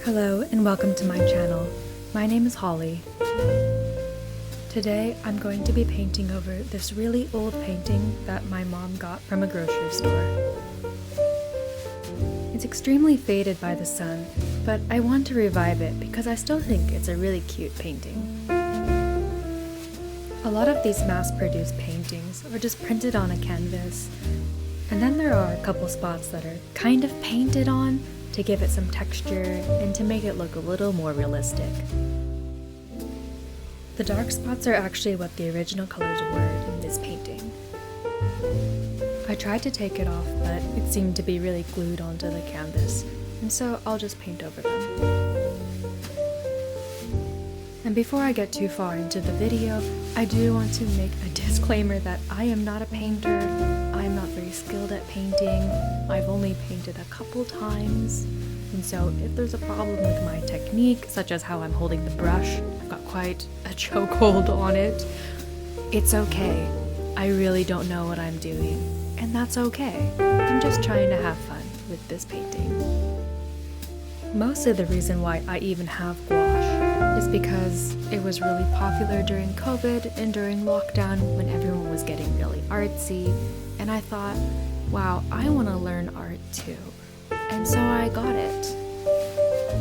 Hello and welcome to my channel. My name is Holly. Today I'm going to be painting over this really old painting that my mom got from a grocery store. It's extremely faded by the sun, but I want to revive it because I still think it's a really cute painting. A lot of these mass-produced paintings are just printed on a canvas, and then there are a couple spots that are kind of painted on to give it some texture and to make it look a little more realistic. The dark spots are actually what the original colors were in this painting. I tried to take it off, but it seemed to be really glued onto the canvas, and so I'll just paint over them. And before I get too far into the video, I do want to make a disclaimer that I am not a painter. I'm not very skilled at painting. I've only painted a couple times, and so if there's a problem with my technique, such as how I'm holding the brush, I've got quite a chokehold on it, it's okay. I really don't know what I'm doing, and that's okay. I'm just trying to have fun with this painting. Mostly the reason why I even have gouache is because it was really popular during COVID and during lockdown when everyone was getting really artsy, and I thought, wow, I want to learn art too. And so I got it.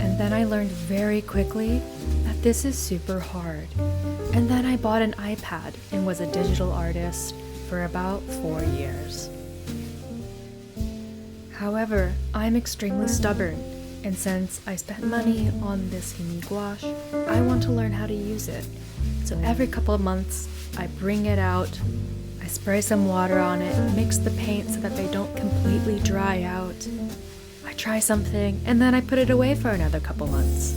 And then I learned very quickly that this is super hard. And then I bought an iPad and was a digital artist for about 4 years. However, I'm extremely stubborn, and since I spent money on this Himi gouache, I want to learn how to use it. So every couple of months, I bring it out, I spray some water on it, mix the paint so that they don't completely dry out. I try something, and then I put it away for another couple months.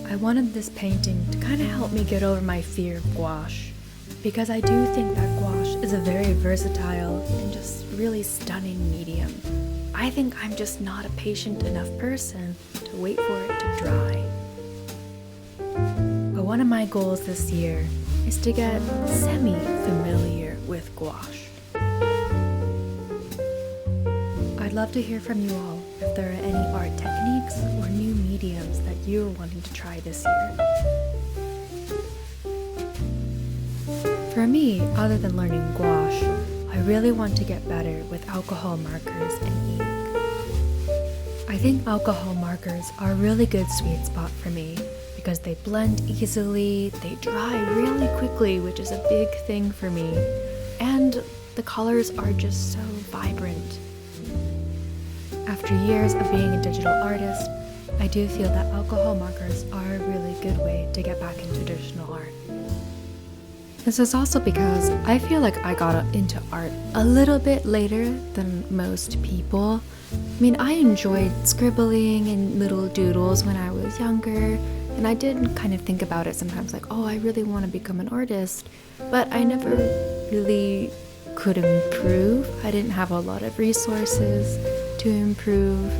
I wanted this painting to kind of help me get over my fear of gouache, because I do think that gouache is a very versatile and just really stunning medium. I think I'm just not a patient enough person to wait for it to dry. But one of my goals this year is to get semi-familiar with gouache. I'd love to hear from you all if there are any art techniques or new mediums that you're wanting to try this year. For me, other than learning gouache, I really want to get better with alcohol markers and ink. I think alcohol markers are a really good sweet spot for me because they blend easily, they dry really quickly, which is a big thing for me, and the colors are just so vibrant. After years of being a digital artist, I do feel that alcohol markers are a really good way to get back into traditional art. This is also because I feel like I got into art a little bit later than most people. I mean, I enjoyed scribbling and little doodles when I was younger, and I did kind of think about it sometimes like, oh, I really want to become an artist, but I never really could improve. I didn't have a lot of resources to improve.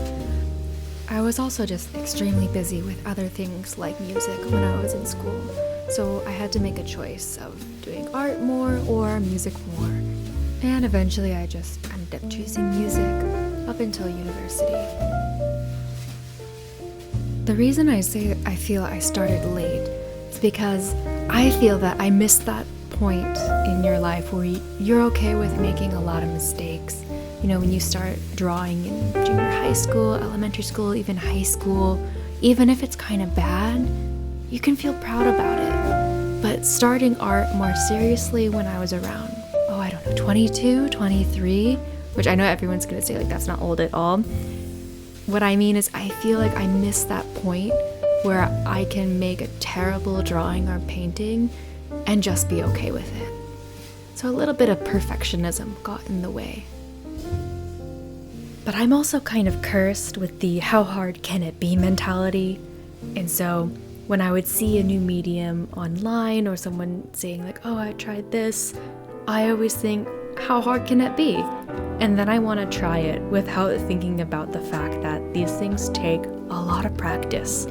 I was also just extremely busy with other things like music when I was in school. So I had to make a choice of doing art more or music more. And eventually I just ended up choosing music up until university. The reason I say I feel I started late is because I feel that I missed that point in your life where you're okay with making a lot of mistakes. You know, when you start drawing in junior high school, elementary school, even high school, even if it's kind of bad, you can feel proud about it. But starting art more seriously when I was around, 22, 23, which I know everyone's gonna say like that's not old at all. What I mean is I feel like I missed that point where I can make a terrible drawing or painting and just be okay with it. So a little bit of perfectionism got in the way. But I'm also kind of cursed with the how hard can it be mentality. And so when I would see a new medium online or someone saying like, oh, I tried this, I always think, how hard can it be? And then I want to try it without thinking about the fact that these things take a lot of practice.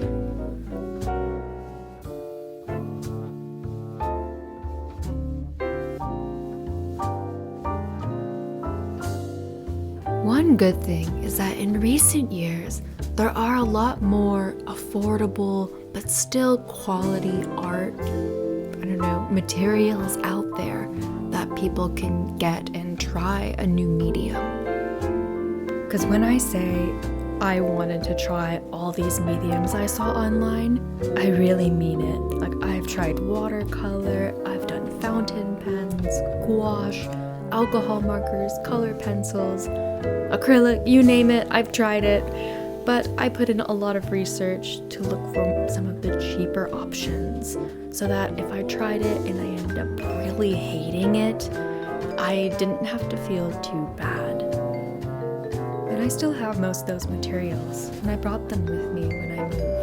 One good thing is that in recent years, there are a lot more affordable but still quality art, materials out there that people can get and try a new medium. Because when I say I wanted to try all these mediums I saw online, I really mean it. Like, I've tried watercolor, I've done fountain pens, gouache, alcohol markers, color pencils, acrylic, you name it, I've tried it. But I put in a lot of research to look for some of the cheaper options so that if I tried it and I ended up really hating it, I didn't have to feel too bad. And I still have most of those materials, and I brought them with me when I moved.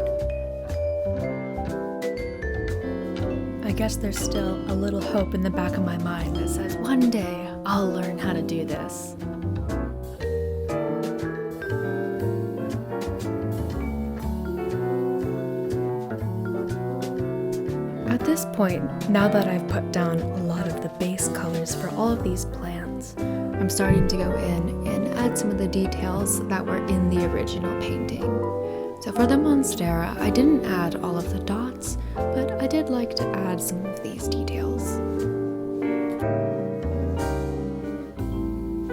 I guess there's still a little hope in the back of my mind that says one day I'll learn how to do this. At this point, now that I've put down a lot of the base colors for all of these plants, I'm starting to go in and add some of the details that were in the original painting. So for the Monstera, I didn't add all of the dots, but I did like to add some of these details.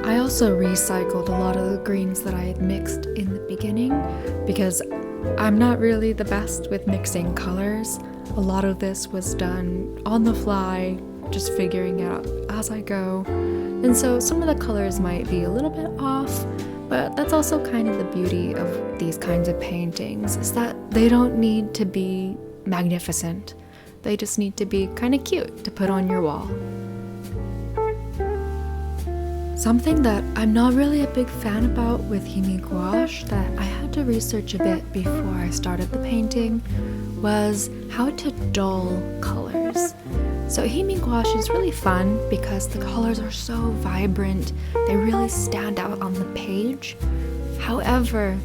I also recycled a lot of the greens that I had mixed in the beginning because I'm not really the best with mixing colors. A lot of this was done on the fly, just figuring out as I go. And so some of the colors might be a little bit off, but that's also kind of the beauty of these kinds of paintings, is that they don't need to be magnificent. They just need to be kind of cute to put on your wall. Something that I'm not really a big fan about with Himi gouache that I had to research a bit before I started the painting was how to dull colors. So Himi gouache is really fun because the colors are so vibrant, they really stand out on the page. However,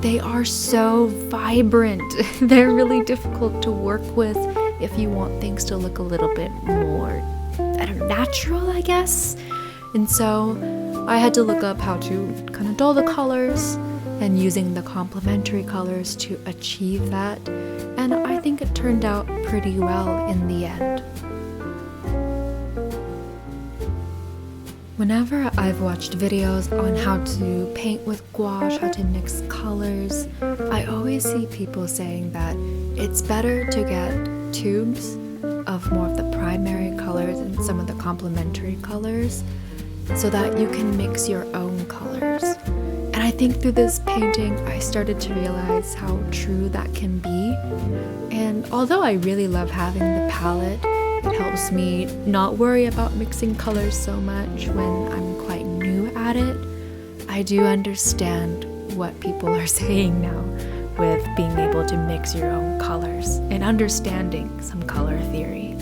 they are so vibrant. They're really difficult to work with if you want things to look a little bit more, natural, I guess. And so I had to look up how to kind of dull the colors and using the complementary colors to achieve that. And I think it turned out pretty well in the end. Whenever I've watched videos on how to paint with gouache, how to mix colors, I always see people saying that it's better to get tubes of more of the primary colors and some of the complementary colors so that you can mix your own colors. And I think through this painting, I started to realize how true that can be. And although I really love having the palette, it helps me not worry about mixing colors so much when I'm quite new at it. I do understand what people are saying now with being able to mix your own colors and understanding some color theory.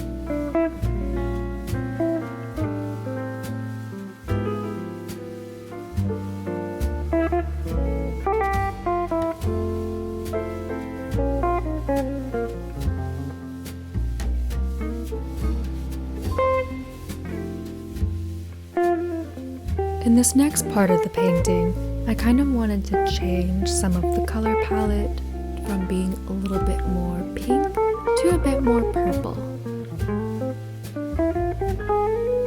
In this next part of the painting, I kind of wanted to change some of the color palette from being a little bit more pink to a bit more purple.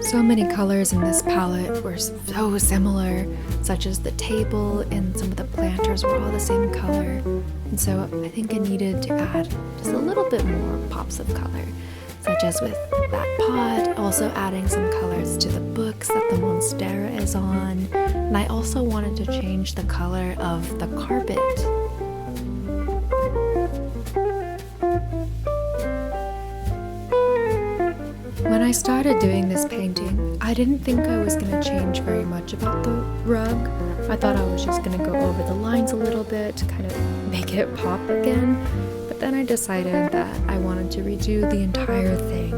So many colors in this palette were so similar, such as the table and some of the planters were all the same color. And so I think I needed to add just a little bit more pops of color, such as with that pot, also adding some colors to the books that the Monstera is on. And I also wanted to change the color of the carpet. When I started doing this painting, I didn't think I was going to change very much about the rug. I thought I was just going to go over the lines a little bit to kind of make it pop again. But then I decided that I wanted to redo the entire thing.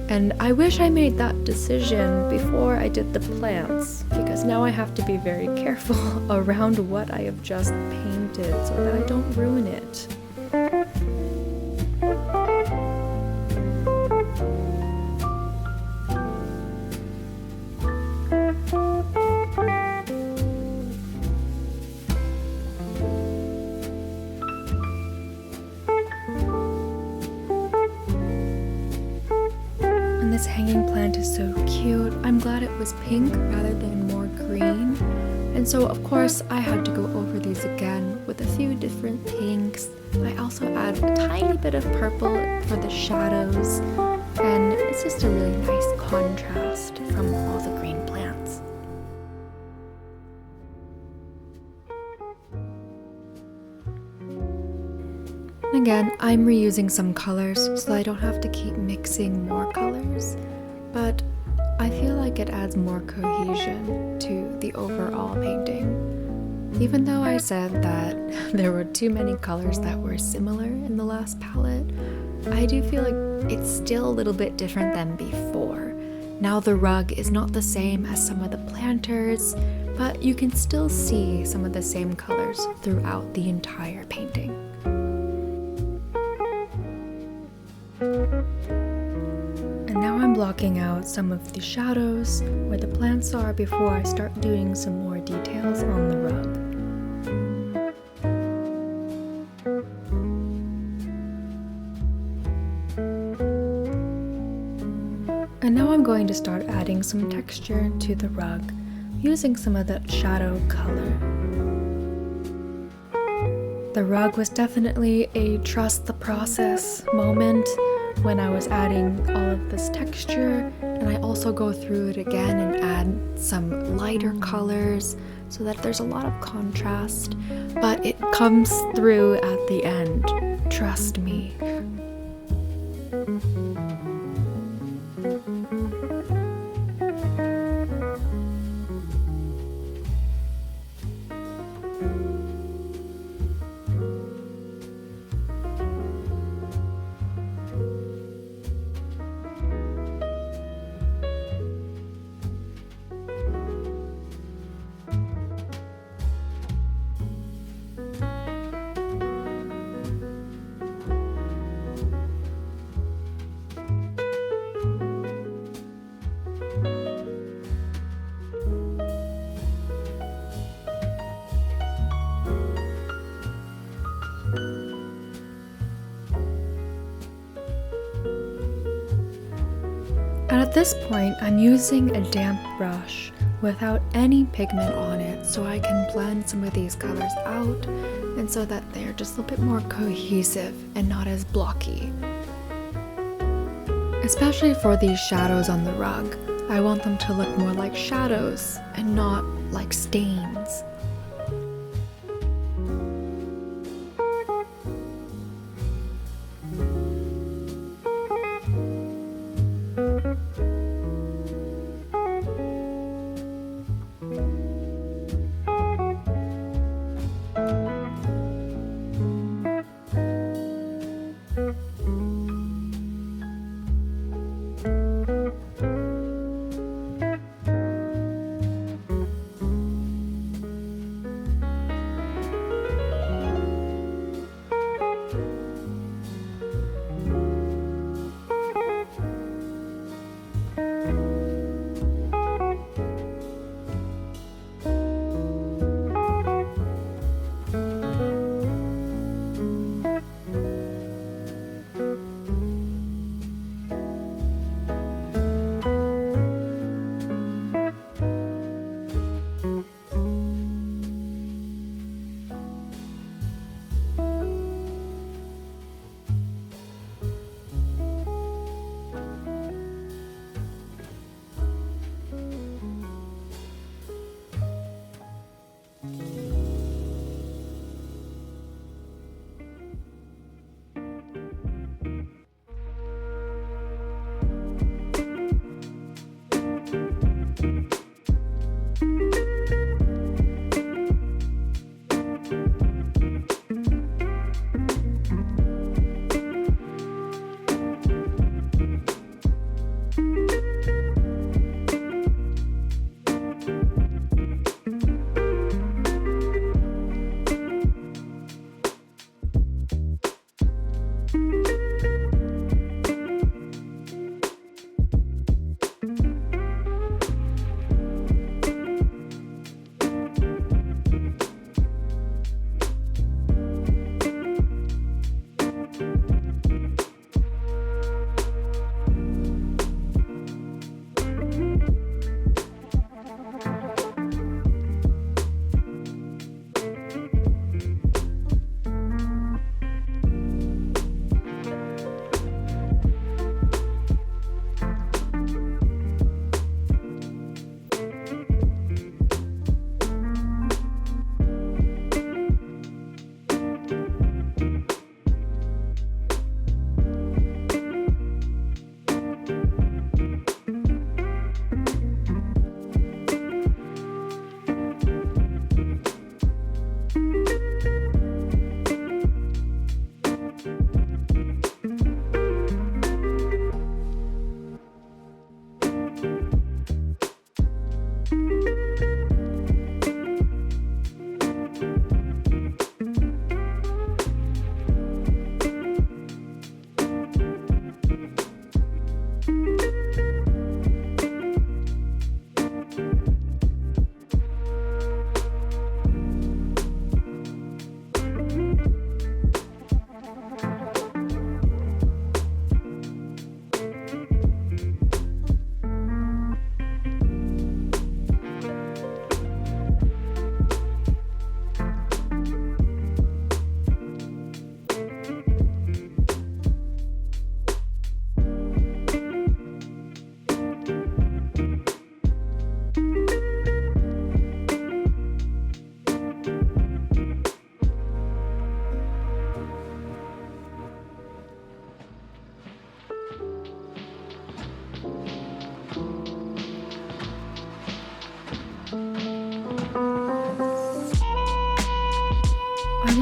And I wish I made that decision before I did the plants, because now I have to be very careful around what I have just painted so that I don't ruin it. This hanging plant is so cute. I'm glad it was pink rather than more green. And so of course I had to go over these again with a few different pinks. I also add a tiny bit of purple for the shadows, and it's just a really nice contrast from all the green plants. Again, I'm reusing some colors so I don't have to keep mixing more colors, but I feel like it adds more cohesion to the overall painting. Even though I said that there were too many colors that were similar in the last palette, I do feel like it's still a little bit different than before. Now the rug is not the same as some of the planters, but you can still see some of the same colors throughout the entire painting. And now I'm blocking out some of the shadows where the plants are before I start doing some more details on the rug. And now I'm going to start adding some texture to the rug using some of the shadow color. The rug was definitely a trust the process moment when I was adding all of this texture, and I also go through it again and add some lighter colors so that there's a lot of contrast, but it comes through at the end. Trust me. And at this point, I'm using a damp brush without any pigment on it so I can blend some of these colors out and so that they're just a little bit more cohesive and not as blocky. Especially for these shadows on the rug, I want them to look more like shadows and not like stains.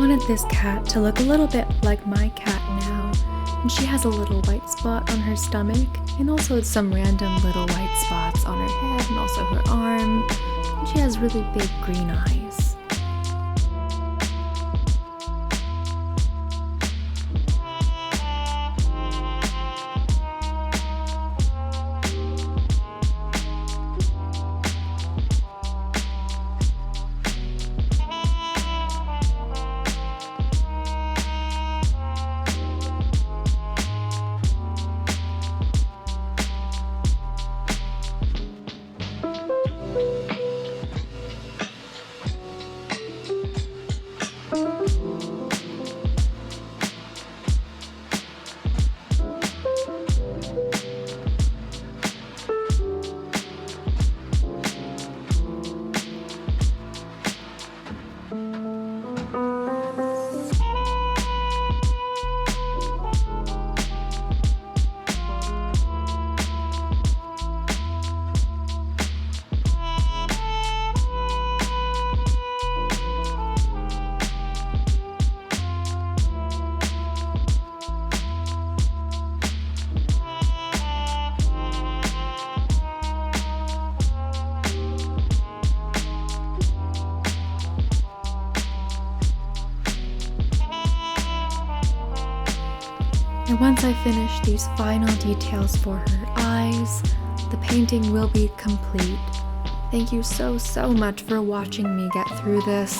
wanted this cat to look a little bit like my cat now, and she has a little white spot on her stomach, and also some random little white spots on her head and also her arm, and she has really big green eyes. And once I finish these final details for her eyes, the painting will be complete. Thank you so much for watching me get through this,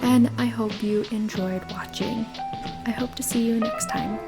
and I hope you enjoyed watching. I hope to see you next time.